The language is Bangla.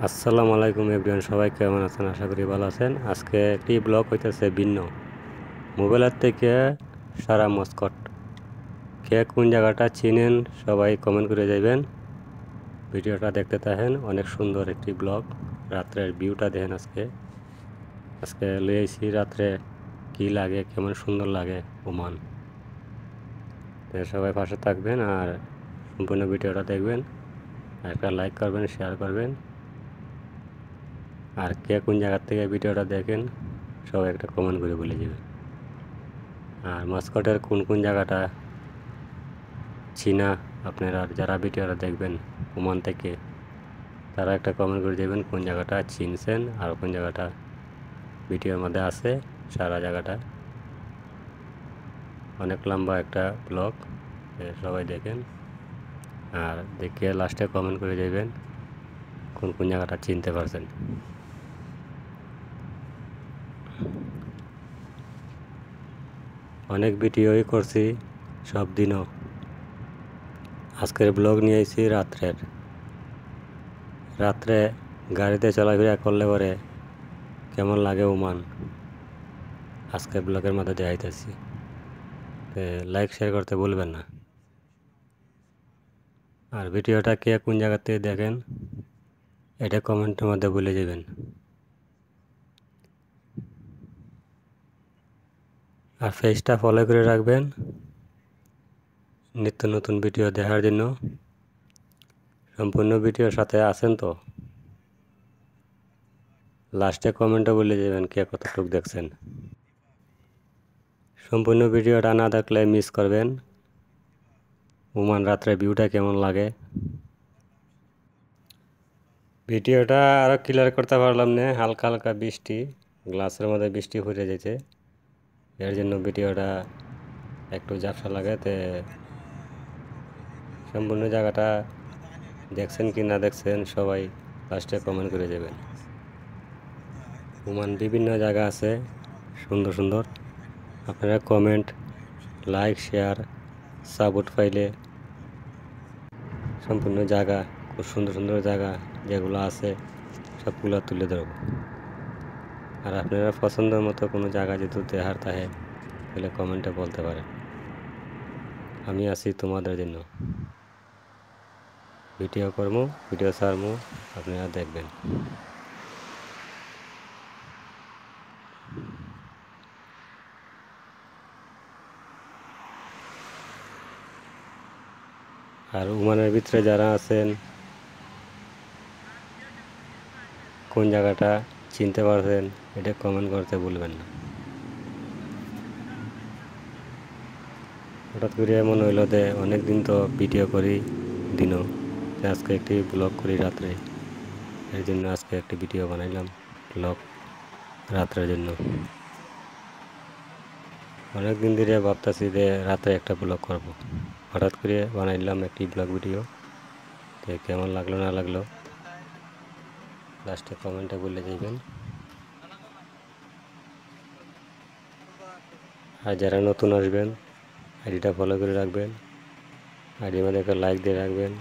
আসসালামু আলাইকুম এভরিওয়ান, সবাই কেমন আছেন? আশা করি ভালো আছেন। আজকে একটি ব্লগ হইতেছে ভিন্ন মোবাইলের থেকে সারা মস্কট। কে কোন জায়গাটা চিনেন সবাই কমেন্ট করে যাবেন। ভিডিওটা দেখতে থাকেন, অনেক সুন্দর একটি ব্লগ। রাত্রের ভিউটা দেখেন। আজকে লইছি রাত্রে কি লাগে, কেমন সুন্দর লাগে ওমান। সবাই পাশে থাকবেন আর সম্পূর্ণ ভিডিওটা দেখবেন। একটা লাইক করবেন, শেয়ার করবেন। আর কে কোন জায়গার থেকে ভিডিওটা দেখেন সবাই একটা কমেন্ট করে বলে যাবেন। আর মাস্কটের কোন কোন জায়গাটা চিনা আপনারা যারা ভিডিওটা দেখবেন ওমান থেকে, তারা একটা কমেন্ট করে দেবেন কোন জায়গাটা চিনছেন আর কোন জায়গাটা ভিডিওর মধ্যে আছে। সারা জায়গাটা অনেক লম্বা একটা ব্লগ, সবাই দেখেন আর দেখে লাস্টে কমেন্ট করে দেবেন কোন কোন জায়গাটা চিনতে পারছেন। অনেক ভিডিওই করছি সব দিনও। আজকের ব্লগ নিয়ে এসেছি রাত্রে গাড়িতে চলাফেরা করলে পরে কেমন লাগে ওমান, আজকের ব্লগের মধ্যে দেখাইতেছি। লাইক শেয়ার করতে ভুলবেন না। আর ভিডিওটা কে কোন জায়গা থেকে দেখেন এটা কমেন্টের মধ্যে বলে যাবেন। আর পেজটা ফলো করে রাখবেন নিত্য নতুন ভিডিও দেখার জন্য। সম্পূর্ণ ভিডিওর সাথে আছেন তো? লাস্টে কমেন্টে বলে যাবেন কে কতটুকু দেখছেন। সম্পূর্ণ ভিডিওটা না দেখলে মিস করবেন ওমান রাত্রে ভিউটা কেমন লাগে। ভিডিওটা আরও ক্লিয়ার করতে পারলাম না, হালকা হালকা বৃষ্টি, গ্লাসের মধ্যে বৃষ্টি ফুটে যেতে, এর জন্য ভিডিওটা একটু ঝাপসা লাগে। সম্পূর্ণ জায়গাটা দেখছেন কি না দেখছেন সবাই লাস্টে কমেন্ট করে যাবেন। ওমান বিভিন্ন জায়গা আছে সুন্দর সুন্দর, আপনারা কমেন্ট, লাইক, শেয়ার, সাপোর্ট পাইলে সম্পূর্ণ জায়গা, খুব সুন্দর সুন্দর জায়গা যেগুলো আছে সবগুলো তুলে ধরব। আর আপনারা পছন্দের মতো কোনো জায়গা যদি দেখার থাকে তাহলে কমেন্টে বলতে পারেন, আমি আছি তোমাদের জন্য। ভিডিও করবো, ভিডিও ছাড়বো, আপনারা দেখবেন। আর ওমানের ভিতরে যারা আছেন কোন জায়গাটা চিনতে পারছেন এটা কমেন্ট করতে ভুলবেন না। হঠাৎ করে এমন হইলো যে অনেক দিন তো ভিডিও করি দিনও, আজকে একটি ব্লগ করি রাত্রে, এর জন্য আজকে একটি ভিডিও বানাইলাম ব্লগ রাত্রের জন্য। অনেক দিন ধরে ভাবতেছি যে রাতে একটা ব্লগ করব, হঠাৎ করে বানাইলাম একটি ব্লগ ভিডিও। তো কেমন লাগলো না লাগলো লাস্টে কমেন্টে বলে যাবেন। আর যারা নতুন আসবেন আইডিটা ফলো করে রাখবেন, আইডির মধ্যে একটা লাইক দিয়ে রাখবেন।